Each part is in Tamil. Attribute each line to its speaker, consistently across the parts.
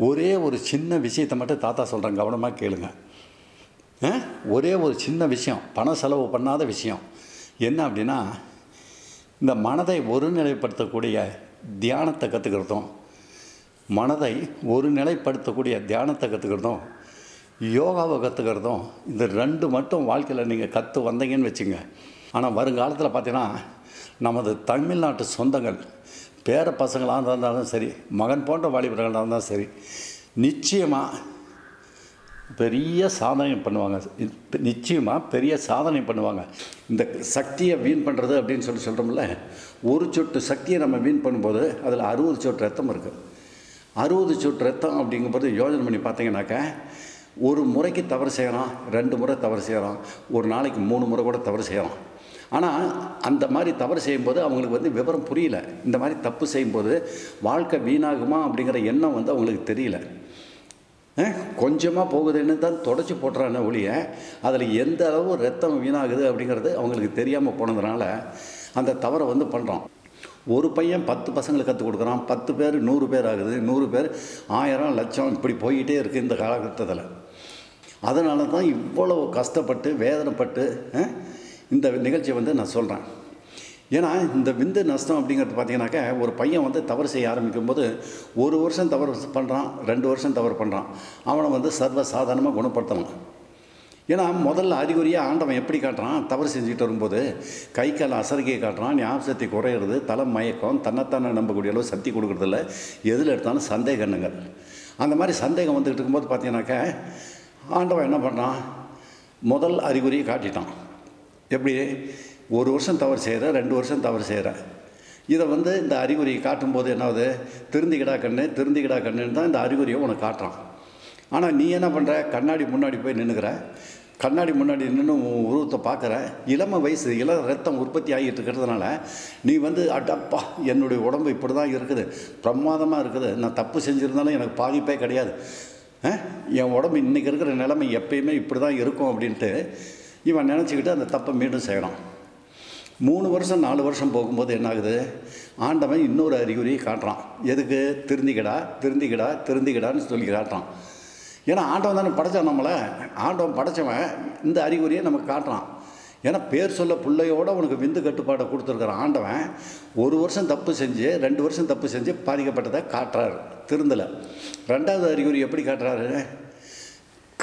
Speaker 1: ஒரே ஒரு சின்ன விஷயத்தை மட்டும் தாத்தா சொல்கிறேன், கவனமாக கேளுங்க. ஒரே ஒரு சின்ன விஷயம், பண செலவு பண்ணாத விஷயம் என்ன அப்படின்னா, இந்த மனதை ஒருநிலைப்படுத்தக்கூடிய தியானத்தை கற்றுக்கிறதும், மனதை ஒருநிலைப்படுத்தக்கூடிய தியானத்தை கற்றுக்கிறதும், யோகாவை கற்றுக்கிறதும், இந்த ரெண்டு மட்டும் வாழ்க்கையில் நீங்கள் கற்று வந்தீங்கன்னு வச்சுங்க. ஆனால் வருங்காலத்தில் பார்த்தீங்கன்னா, நமது தமிழ்நாட்டு சொந்தங்கள் பேர பசங்களாக இருந்தாலும் சரி, மகன் போன்ற வாலிபர்களாக இருந்தாலும் சரி, நிச்சயமாக பெரிய சாதனை பண்ணுவாங்க. நிச்சயமாக பெரிய சாதனை பண்ணுவாங்க. இந்த சக்தியை வீண் பண்ணுறது அப்படின்னு சொல்கிறோம்ல, ஒரு சொட்டு சக்தியை நம்ம வீண் பண்ணும்போது அதில் 60 சொட்டு ரத்தம் இருக்குது. 60 சொட்டு ரத்தம் அப்படிங்கும்போது யோஜனை பண்ணி பார்த்தீங்கன்னாக்கா, ஒரு முறைக்கு தவறு செய்யலாம், 2 முறை தவறு செய்யலாம், ஒரு நாளைக்கு 3 முறை கூட தவறு செய்யலாம். ஆனால் அந்த மாதிரி தவறு செய்யும்போது அவங்களுக்கு விவரம் புரியல. இந்த மாதிரி தப்பு செய்யும்போது வாழ்க்கை வீணாகுமா அப்படிங்கிற எண்ணம் அவங்களுக்கு தெரியல. கொஞ்சமாக போகுதுன்னு தான் தொடச்சி போட்டுறான ஒழிய அதில் எந்த அளவு ரத்தம் வீணாகுது அப்படிங்கிறது அவங்களுக்கு தெரியாமல் போனதுனால அந்த தவறை பண்ணுறோம். ஒரு பையன் 10 பசங்களுக்கு கற்றுக் கொடுக்குறான், 10 பேர் 100 பேர் ஆகுது, 100 பேர் 1000 லட்சம் இப்படி போய்கிட்டே இருக்குது இந்த காலகட்டத்தில். அதனால தான் இவ்வளவு கஷ்டப்பட்டு வேதனைப்பட்டு இந்த நிகழ்ச்சியை நான் சொல்கிறேன். ஏன்னா இந்த விந்து நஷ்டம் அப்படிங்கிறது பார்த்தீங்கன்னாக்கா, ஒரு பையன் தவறு செய்ய ஆரம்பிக்கும்போது 1 வருஷம் தவறு பண்ணுறான், 2 வருஷம் தவறு பண்ணுறான், அவனை சர்வ சாதாரணமாக குணப்படுத்தலாம். ஏன்னா முதல்ல அறிகுறியாக ஆண்டவன் எப்படி காட்டுறான், தவறு செஞ்சுட்டு வரும்போது கை கால் அசரிக்கையை காட்டுறான், ஞாபக சக்தி குறையிறது, தலை மயக்கம், தன்னைத்தானே நம்பக்கூடிய அளவு சக்தி கொடுக்குறதில்ல, எதில் எடுத்தாலும் சந்தேகங்கள். அந்த மாதிரி சந்தேகம் வந்துக்கிட்டு இருக்கும்போது பார்த்தீங்கன்னாக்கா, ஆண்டவன் என்ன பண்ணுறான், முதல் அறிகுறியை காட்டிட்டான். எப்படி 1 வருஷம் தவறு செய்கிற, 2 வருஷம் தவறு செய்கிற, இதை இந்த அறிகுறியை காட்டும்போது என்னாவது, திருந்திக்கிடா கண்ணு திருந்திக்கிடா கண்ணுன்னு தான் இந்த அறிகுறியை உனக்கு காட்டுறான். ஆனால் நீ என்ன பண்ணுற, கண்ணாடி முன்னாடி போய் நின்றுக்கிற, கண்ணாடி முன்னாடி நின்று உருவத்தை பார்க்குற, இளம வயசு இளம் ரத்தம் உற்பத்தி ஆகிட்டு இருக்கிறதுனால நீ அடப்பா என்னுடைய உடம்பு இப்படி தான் இருக்குது, பிரமாதமாக இருக்குது, நான் தப்பு செஞ்சுருந்தாலும் எனக்கு பாதிப்பே கிடையாது, என் உடம்பு இன்றைக்கி இருக்கிற நிலைமை எப்பயுமே இப்படி தான் இருக்கும் அப்படின்ட்டு இவன் நினச்சிக்கிட்டு அந்த தப்பை மீண்டும் செய்யலாம். 3 வருஷம் 4 வருஷம் போகும்போது என்னாகுது, ஆண்டவன் இன்னொரு அறிகுறியை காட்டுறான். எதுக்கு, திருந்திக்கடா திருந்திக்கடா திருந்திக்கடான்னு சொல்லி காட்டுறான். ஏன்னா ஆண்டவன் தானே படைச்சான் நம்மளை, ஆண்டவன் படைச்சவன் இந்த அறிகுறியை நமக்கு காட்டுறான். ஏன்னா பேர் சொல்ல பிள்ளையோடு உனக்கு விந்து கட்டுப்பாடை கொடுத்துருக்குற ஆண்டவன் 1 வருஷம் தப்பு செஞ்சு 2 வருஷம் தப்பு செஞ்சு பாதிக்கப்பட்டதை காட்டுறாரு, திருந்தலை. 2வது அறிகுறி எப்படி காட்டுறாரு,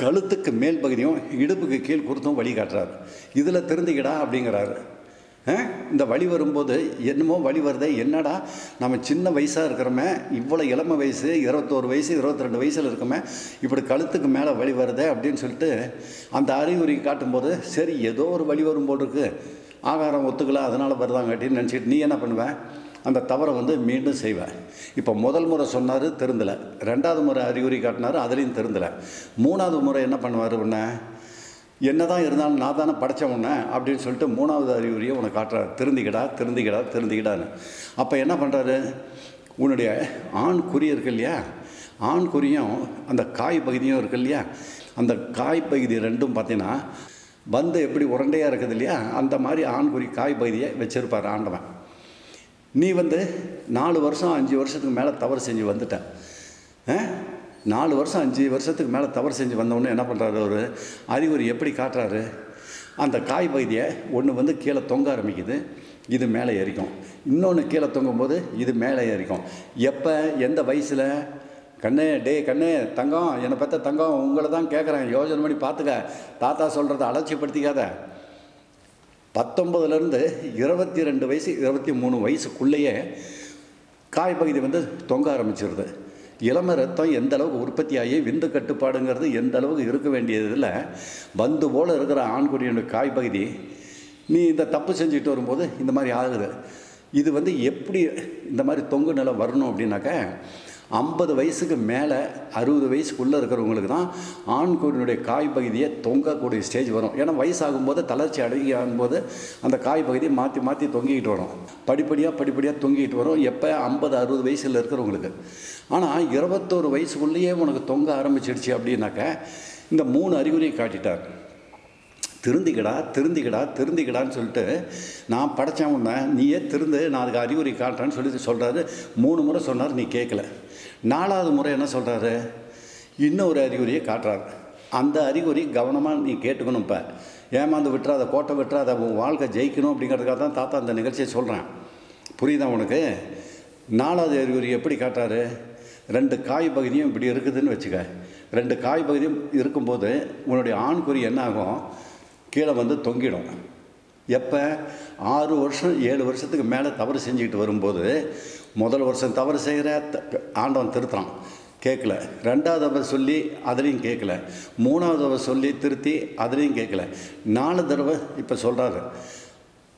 Speaker 1: கழுத்துக்கு மேல் பகுதியும் இடுப்புக்கு கீழ் கொடுத்தும் வழி காட்டுறாரு. இதில் திருந்திக்கடா அப்படிங்கிறாரு. இந்த வழி வரும்போது என்னமோ வழி வருதே, என்னடா நம்ம சின்ன வயசாக இருக்கிறோமே, இவ்வளோ இளம வயசு 21 வயசு 22 வயசில் இருக்கோமே, இப்படி கழுத்துக்கு மேலே வழி வருதே அப்படின்னு சொல்லிட்டு அந்த அறிகுறி காட்டும்போது, சரி ஏதோ ஒரு வழி வரும்போது இருக்குது, ஆகாரம் ஒத்துக்கல அதனால் வருதாங்காட்டின்னு நினச்சிட்டு நீ என்ன பண்ணுவேன், அந்த தவறை மீண்டும் செய்வேன். இப்போ முதல் முறை சொன்னார் திருந்தலை, 2வது முறை அறிகுறி காட்டினார், அதுலேயும் திருந்தலை, 3வது முறை என்ன பண்ணுவார், என்ன தான் இருந்தாலும் நான் தானே படைச்ச உன்னை அப்படின்னு சொல்லிட்டு 3வது அறிகுறியை உனக்கு காட்டுறாரு, திருந்திக்கடா திருந்திக்கடா திருந்திக்கடான்னு. அப்போ என்ன பண்ணுறாரு, உன்னுடைய ஆண் குறி இருக்கு இல்லையா, ஆண் குறியும் அந்த காய் பகுதியும் இருக்கு இல்லையா, அந்த காய் பகுதி ரெண்டும் பார்த்தீங்கன்னா எப்படி உருண்டையாக இருக்குது இல்லையா, அந்த மாதிரி ஆண் குறி காய் பகுதியை வச்சுருப்பார் ஆண்டவன். நீ 4 வருஷம் 5 வருஷத்துக்கு மேலே தவறு செஞ்சு வந்துட்டேன், 4 வருஷம் 5 வருஷத்துக்கு மேலே தவறு செஞ்சு வந்தவொடனே என்ன பண்ணுறாரு, ஒரு அறிகுறி எப்படி காட்டுறாரு, அந்த காய் பகுதியை ஒன்று கீழே தொங்க ஆரம்பிக்குது, இது மேலே ஏறிக்கும், இன்னொன்று கீழே தொங்கும்போது இது மேலே ஏறிக்கும். எப்போ, எந்த வயசில், கண்ணே கண்ணே தங்கம், என்னை பற்ற தங்கம், உங்களை தான் கேட்குறேன், யோஜனை பண்ணி பார்த்துக்க, தாத்தா சொல்கிறத அலட்சியப்படுத்திக்காத. 19லேருந்து 22 வயசு 23 வயசுக்குள்ளேயே காய் பகுதி தொங்க ஆரம்பிச்சிருது. இளம ரத்தம் எந்த அளவுக்கு உற்பத்தி ஆகி விந்து கட்டுப்பாடுங்கிறது எந்த அளவுக்கு இருக்க வேண்டியதில் பந்து போல் இருக்கிற ஆண்குறியோட காய் பகுதி நீ இந்த தப்பு செஞ்சுட்டு வரும்போது இந்த மாதிரி ஆகுது. இது எப்படி இந்த மாதிரி தொங்கு நிலை வரணும் அப்படின்னாக்க, 50 வயசுக்கு மேலே 60 வயசுக்குள்ளே இருக்கிறவங்களுக்கு தான் ஆண்குறியினுடைய காய் பகுதியை தொங்கக்கூடிய ஸ்டேஜ் வரும். ஏன்னா வயசாகும்போது தளர்ச்சி ஆகும்போது அந்த காய் பகுதியை மாற்றி மாற்றி தொங்கிக்கிட்டு வரும், படிப்படியாக தொங்கிக்கிட்டு வரும். எப்போ, 50 60 வயசில் இருக்கிறவங்களுக்கு. ஆனால் 21 வயசுக்குள்ளேயே உனக்கு தொங்க ஆரம்பிச்சிடுச்சு அப்படின்னாக்க, இந்த 3 அறிகுறியை காட்டிட்டார். திருந்திக்கடா திருந்திக்கடா திருந்திக்கடான்னு சொல்லிட்டு, நான் படைச்சேன் உன்னை, நீயே திருந்து, நான் அதுக்கு அறிகுறி காட்டுறேன்னு சொல்லிட்டு சொல்கிறாரு. 3 முறை சொன்னார், நீ கேட்கல. 4வது முறை என்ன சொல்கிறாரு, இன்னொரு அறிகுறியை காட்டுறாரு. அந்த அறிகுறி கவனமாக நீ கேட்டுக்கணும். இப்போ ஏமாந்து விட்டுறாத, கோட்டை விட்டுறாத, உன் வாழ்க்கை ஜெயிக்கணும் அப்படிங்கிறதுக்காக தான் தாத்தா அந்த நிகழ்ச்சியை சொல்கிறேன். புரியுதா உனக்கு? 4வது அறிகுறி எப்படி காட்டுறாரு, 2 காய் பகுதியும் இப்படி இருக்குதுன்னு வச்சுக்க. 2 காய் பகுதியும் இருக்கும்போது உன்னுடைய ஆண்குறி என்ன ஆகும், கீழே வந்து தொங்கிடும். எப்போ 6 வருஷம் 7 வருஷத்துக்கு மேலே தவறு செஞ்சுக்கிட்டு வரும்போது, முதல் வருஷம் தவறு செய்கிற ஆண்டவன் திருத்துறான், கேட்கல. 2வது தடவை சொல்லி அதுலேயும் கேட்கல. 3வது தடவை சொல்லி திருத்தி அதுலேயும் கேட்கல. 4 தடவை இப்போ சொல்கிறாரு,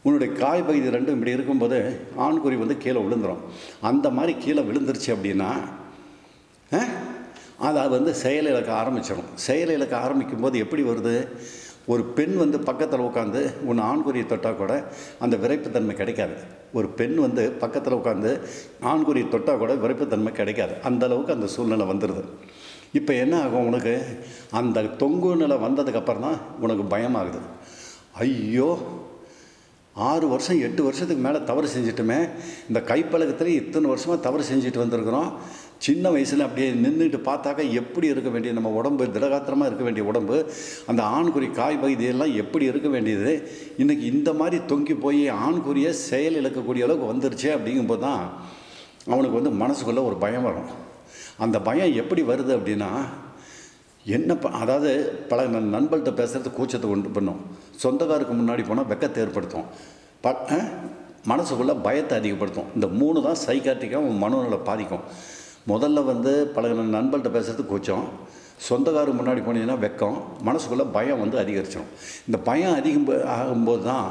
Speaker 1: உன்னுடைய காய் பகுதி 2 இப்படி இருக்கும்போது ஆண்குறி வந்து கீழே விழுந்துடும். அந்த மாதிரி கீழே விழுந்துருச்சு அப்படின்னா அதை வந்து செயலிழக்க ஆரம்பிச்சிடும். செயலிழக்க ஆரம்பிக்கும்போது எப்படி வருது, ஒரு பெண் வந்து பக்கத்தில் உட்காந்து உன் ஆண்குறியை தொட்டால் கூட அந்த விரைப்புத்தன்மை கிடைக்காது. ஒரு பெண் வந்து பக்கத்தில் உட்காந்து ஆண்குறியை தொட்டால் கூட விரைப்புத்தன்மை கிடைக்காது. அந்தளவுக்கு அந்த சூழ்நிலை வந்துடுது. இப்போ என்ன ஆகும், உனக்கு அந்த தொங்கு நிலை வந்ததுக்கப்புறம் தான் உனக்கு பயமாகுது. ஐயோ, 6 வருஷம் 8 வருஷத்துக்கு மேலே தவறு செஞ்சிட்டுமே, இந்த கைப்பழக்கத்தில் இத்தனை வருஷமாக தவறு செஞ்சுட்டு வந்திருக்கிறோம். சின்ன வயசில் அப்படியே நின்றுட்டு பார்த்தாக்கா எப்படி இருக்க வேண்டிய நம்ம உடம்பு, திடகாத்திரமாக இருக்க வேண்டிய உடம்பு, அந்த ஆண்குறி காய் பகுதியெல்லாம் எப்படி இருக்க வேண்டியது, இன்றைக்கி இந்த மாதிரி தொங்கி போய் ஆண்குறியை செயல் இழக்கக்கூடிய அளவுக்கு வந்துருச்சு. அப்படிங்கும்போது தான் அவனுக்கு வந்து மனசுக்குள்ளே ஒரு பயம் வரும். அந்த பயம் எப்படி வருது அப்படின்னா, என்ன அதாவது பல நண்பர்கள்ட்ட பேசுகிறது கூச்சத்தை கொண்டு பண்ணும், சொந்தக்காருக்கு முன்னாடி போனால் வெக்கத்தை ஏற்படுத்தும், மனசுக்குள்ளே பயத்தை அதிகப்படுத்தும். இந்த 3 தான் சைக்காட்டிக்காக மனநல பாதிக்கும். முதல்ல வந்து பல நண்பர்கள்ட்ட பேசுகிறது கூச்சம், சொந்தக்காருக்கு முன்னாடி போனீங்கன்னா வெக்கம், மனசுக்குள்ளே பயம் வந்து அதிகரிச்சிடும். இந்த பயம் ஆகும்போது தான்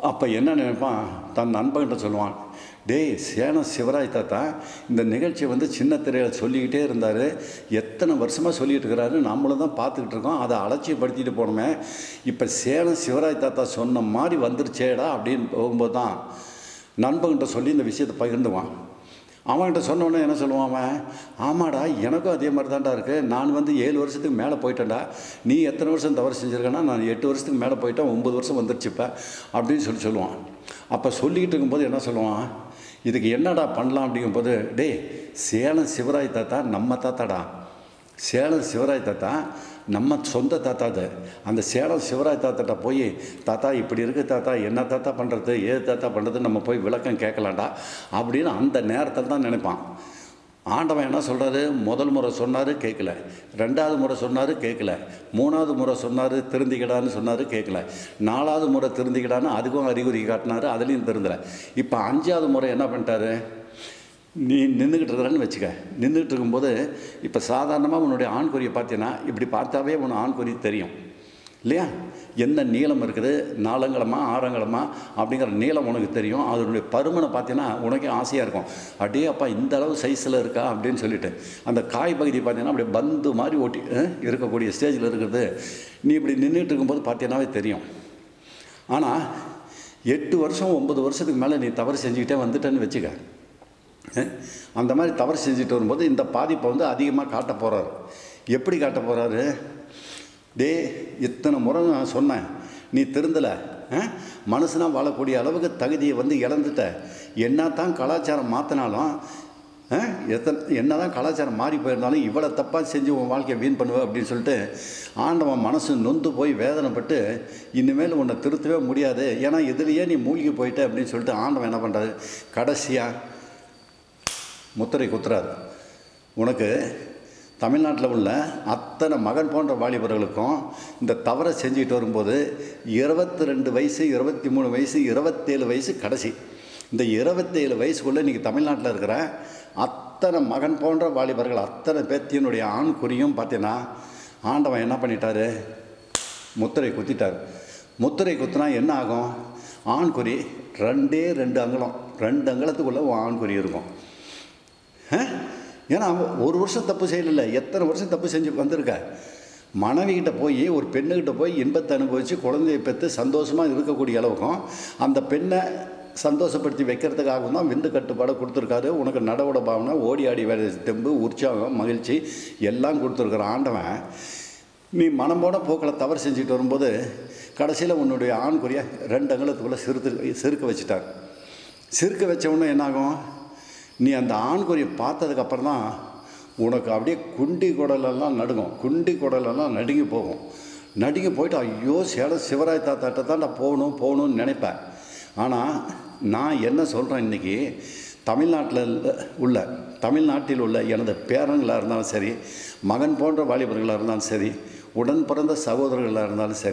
Speaker 1: அப்போ என்ன நினைப்பான், தன் நண்பன்கிட்ட சொல்லுவான், டேய் சேலம் சிவராஜ் தாத்தா இந்த நிகழ்ச்சியை வந்து சின்ன திரையில் சொல்லிக்கிட்டே இருந்தார், எத்தனை வருஷமாக சொல்லிகிட்டு இருக்கிறாரு, நம்மளும் தான் பார்த்துக்கிட்டு இருக்கோம், அதை அலட்சியப்படுத்திட்டு போனோமே, இப்போ சேலம் சிவராஜ் தாத்தா சொன்ன மாதிரி வந்துருச்சேடா அப்படின்னு போகும்போது தான் நண்பன்கிட்ட சொல்லி இந்த விஷயத்தை பகிர்ந்துவான். அவன்கிட்ட சொன்னோன்னே என்ன சொல்லுவான் அவன், ஆமாடா எனக்கும் அதே மாதிரி தான்டா இருக்குது, நான் வந்து 7 வருஷத்துக்கு மேலே போயிட்டேன்டா, நீ எத்தனை வருஷம் தவறு செஞ்சுருக்கேன்னா நான் 8 வருஷத்துக்கு மேலே போயிட்டேன், 9 வருஷம் வந்துருச்சுப்ப அப்படின்னு சொல்லுவான். அப்போ சொல்லிக்கிட்டு இருக்கும்போது என்ன சொல்லுவான், இதுக்கு என்னடா பண்ணலாம் அப்படிங்கும்போது, டே சேலம் சிவராஜ் தாத்தா நம்ம தாத்தாடா, சேலம் சிவராஜ் தாத்தா நம்ம சொந்த தாத்தா. அது அந்த சேலம் சிவராஜ் தாத்தாட்ட போய், தாத்தா இப்படி இருக்குது தாத்தா, என்ன தாத்தா பண்ணுறது, ஏது தாத்தா பண்ணுறது, நம்ம போய் விளக்கம் கேட்கலாண்டா அப்படின்னு அந்த நேரத்தில் தான் நினைப்பான். ஆண்டவன் என்ன சொல்கிறாரு, முதல் முறை சொன்னார் கேட்கல, 2வது முறை சொன்னார் கேட்கல, 3வது முறை சொன்னார் திருந்திக்கிடான்னு சொன்னார் கேட்கல, 4வது முறை திருந்திக்கிடான்னு அதுக்கும் அறிகுறி காட்டினார், அதுலேயும் திருந்தலை. இப்போ 5வது முறை என்ன பண்ணிட்டாரு, நீ நின்றுக்கிட்டு இருக்கிறன்னு வச்சுக்க. நின்றுக்கிட்டு இருக்கும்போது இப்போ சாதாரணமாக உன்னுடைய ஆண்குறியை பார்த்தீங்கன்னா இப்படி பார்த்தாவே உன் ஆண்குறி தெரியும் இல்லையா, என்ன நீளம் இருக்குது, 4 அங்குலமா 6 அங்குலமா அப்படிங்கிற நீளம் உனக்கு தெரியும். அதனுடைய பருமனை பார்த்தீங்கன்னா உனக்கே ஆசையாக இருக்கும், அப்படியே அப்பா இந்த அளவு சைஸில் இருக்கா அப்படின்னு சொல்லிட்டு. அந்த காய் பகுதி பார்த்தீங்கன்னா அப்படியே பந்து மாதிரி ஓட்டி இருக்கக்கூடிய ஸ்டேஜில் இருக்கிறது நீ இப்படி நின்றுட்டு இருக்கும்போது பார்த்தீங்கன்னாவே தெரியும். ஆனால் 8 வருஷம் 9 வருஷத்துக்கு மேலே நீ தவறு செஞ்சுக்கிட்டே வந்துட்டேன்னு வச்சுக்க, அந்த மாதிரி தவறு செஞ்சுட்டு வரும்போது இந்த பாதிப்பை வந்து அதிகமாக காட்ட போகிறாரு. எப்படி காட்ட போகிறாரு, டே இத்தனை முறை நான் சொன்னேன் நீ திருந்தலை, மனுஷனாக வாழக்கூடிய அளவுக்கு தகுதியை வந்து இழந்துட்ட, என்ன தான் கலாச்சாரம் மாற்றினாலும் என்ன தான் கலாச்சாரம் மாறி போயிருந்தாலும் இவ்வளோ தப்பாக செஞ்சு உன் வாழ்க்கையை வீண் பண்ணுவேன் அப்படின்னு சொல்லிட்டு ஆண்டவன் மனசு நொந்து போய் வேதனைப்பட்டு இனிமேல் உன்னை திருத்தவே முடியாது, ஏன்னா இதுலேயே நீ மூழ்கி போயிட்ட அப்படின்னு சொல்லிட்டு ஆண்டவன் என்ன பண்ணுறாரு, கடைசியாக முத்திரை குத்துறாரு. உனக்கு தமிழ்நாட்டில் உள்ள அத்தனை மகன் போன்ற வாலிபர்களுக்கும் இந்த தவறை செஞ்சுக்கிட்டு வரும்போது 22 வயசு 23 வயசு 27 வயசு கடைசி, இந்த 27 வயசுக்குள்ளே இன்றைக்கி தமிழ்நாட்டில் இருக்கிற அத்தனை மகன் போன்ற வாலிபர்கள் அத்தனை பேத்தியினுடைய ஆண் குறியும் பார்த்தீங்கன்னா ஆண்டவன் என்ன பண்ணிட்டாரு, முத்திரை குத்திட்டார். முத்திரை குத்தினா என்ன ஆகும், ஆண்குறி 2 அங்குலம் 2 அங்குலத்துக்குள்ளே ஆண்குறி இருக்கும். ஏன்னா 1 வருஷம் தப்பு செய்யலை, எத்தனை வருஷம் தப்பு செஞ்சு வந்திருக்க. மனைவிக்கிட்ட போய் ஒரு பெண்ணுக்கிட்ட போய் இன்பத்தை அனுபவித்து குழந்தையை பெற்று சந்தோஷமாக இருக்கக்கூடிய அளவுக்கும் அந்த பெண்ணை சந்தோஷப்படுத்தி வைக்கிறதுக்காகவும் தான் விந்து கட்டுப்பாடை கொடுத்துருக்காரு. உனக்கு நடவோட பாவனை, ஓடி ஆடி வேலை தெம்பு, உற்சாகம், மகிழ்ச்சி எல்லாம் கொடுத்துருக்குற ஆண்டவன் நீ மனம் போன போக்கில் தவறு செஞ்சுட்டு வரும்போது கடைசியில் உன்னுடைய ஆண்குறியை 2 அங்குலத்துக்குள்ளே செருக்க வச்சுட்டார். செருக்க வச்ச உடனே என்னாகும், நீ அந்த ஆண்குறியை பார்த்ததுக்கப்புறம் தான் உனக்கு அப்படியே குண்டி குடலெல்லாம் நடுங்கும், குண்டி குடலெல்லாம் நடுங்கி போகும். நடுங்கி போயிட்டு ஐயோ சேலம் சிவராய் தாத்தாட்ட தான் நான் போகணும்னு நினைப்பேன். ஆனால் நான் என்ன சொல்கிறேன், இன்றைக்கி தமிழ்நாட்டில் உள்ள எனது பேரங்களாக இருந்தாலும் சரி, மகன் போன்ற வாலிபர்களாக இருந்தாலும் சரி, உடன் பிறந்த சகோதரர்களாக இருந்தாலும்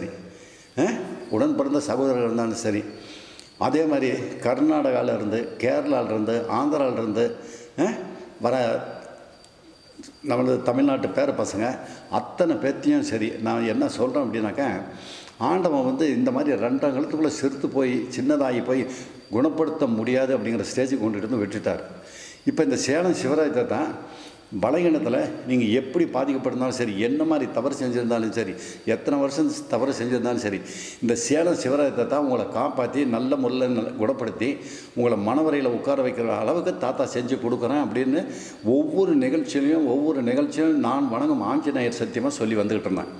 Speaker 1: சரி, அதே மாதிரி கர்நாடகாவிலேருந்து, கேரளாவிலேருந்து, ஆந்திராவிலேருந்து வர நம்மளது தமிழ்நாட்டு பேர பசங்க அத்தனை பேர்த்தையும் சரி, நான் என்ன சொல்கிறேன் அப்படின்னாக்கா, ஆண்டவன் வந்து இந்த மாதிரி 2 அங்குலத்துக்குள்ளே சிறுத்து போய் சின்னதாகி போய் குணப்படுத்த முடியாது அப்படிங்கிற ஸ்டேஜுக்கு கொண்டுட்டு வந்து விட்டுட்டார். இப்போ இந்த சேலம் சிவராயத்தை தான் பலகீனத்தில் நீங்கள் எப்படி பாதிக்கப்பட்டிருந்தாலும் சரி, என்ன மாதிரி தவறு செஞ்சுருந்தாலும் சரி, எத்தனை வருஷம் தவறு செஞ்சுருந்தாலும் சரி, இந்த சேலம் சிவராயத்தை தான் உங்களை காப்பாற்றி நல்ல முறையில் குணப்படுத்தி உங்களை மனவரையில் உட்கார வைக்கிற அளவுக்கு தாத்தா செஞ்சு கொடுக்குறேன் அப்படின்னு ஒவ்வொரு நிகழ்ச்சியிலையும் நான் வணங்கும் ஆஞ்சநேயர் சத்தியமாக சொல்லி வந்துக்கிட்டு இருந்தேன்.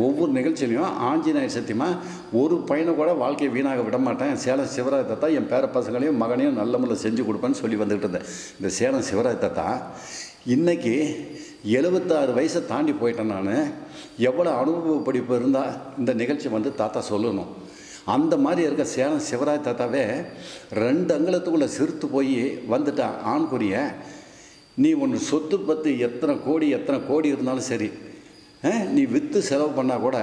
Speaker 1: ஒவ்வொரு நிகழ்ச்சியிலையும் ஆஞ்சநேயர் சத்தியமாக ஒரு பையனை கூட வாழ்க்கையை வீணாக விட மாட்டேன், சேலம் சிவராயத்தை தான் என் பேர பசங்களையும் மகனையும் நல்ல முறையில் செஞ்சு கொடுப்பேன்னு சொல்லி வந்துக்கிட்டு இருந்தேன். இந்த சேலம் சிவராயத்தை தான் இன்றைக்கி 76 வயசை தாண்டி போயிட்டேன். நான் எவ்வளோ அனுபவ படிப்பு இருந்தால் இந்த நிகழ்ச்சி வந்து தாத்தா சொல்லணும். அந்த மாதிரி இருக்க சேலம் சிவராய தாத்தாவே 2 அங்குலத்துக்குள்ளே சிறுத்து போய் வந்துட்டான் ஆண்குறிய. நீ ஒன்று சொத்து பத்து எத்தனை கோடி இருந்தாலும் சரி, நீ விற்று செலவு பண்ணால் கூட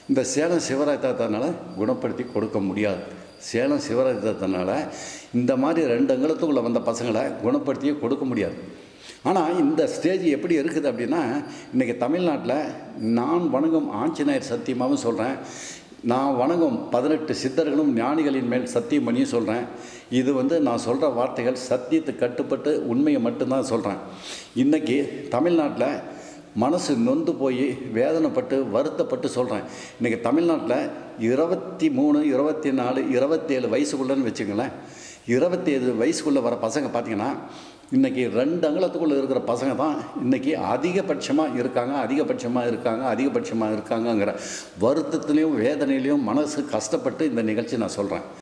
Speaker 1: இந்த சேலம் சிவராய தாத்தானால் குணப்படுத்தி கொடுக்க முடியாது. சேலம் சிவராய தாத்தானால் இந்த மாதிரி 2 அங்குலத்துக்குள்ளே வந்த பசங்களை குணப்படுத்தியே கொடுக்க முடியாது. ஆனால் இந்த ஸ்டேஜ் எப்படி இருக்குது அப்படின்னா, இன்றைக்கி தமிழ்நாட்டில் நான் வணங்கும் ஆஞ்சநேயர் சத்தியமாகவும் சொல்கிறேன், நான் வணங்கும் 18 சித்தர்களும் ஞானிகளின் மேல் சத்தியம் பண்ணியும் சொல்கிறேன். இது வந்து நான் சொல்கிற வார்த்தைகள் சத்தியத்துக்கு கட்டுப்பட்டு உண்மையை மட்டும்தான் சொல்கிறேன். இன்றைக்கி தமிழ்நாட்டில் மனசு நொந்து போய் வேதனைப்பட்டு வருத்தப்பட்டு சொல்கிறேன். இன்றைக்கி தமிழ்நாட்டில் 23, 24, 27 வயசுக்குள்ளேன்னு வச்சுங்களேன், 27 வயசுக்குள்ளே வர பசங்க பார்த்திங்கன்னா இன்றைக்கி 2 அங்குலத்துக்குள்ளே இருக்கிற பசங்க தான் இன்றைக்கி அதிகபட்சமாக இருக்காங்கங்கிற வருத்தத்துலேயும் வேதனையிலையும் மனசு கஷ்டப்பட்டு இந்த நிகழ்ச்சி நான் சொல்கிறேன்.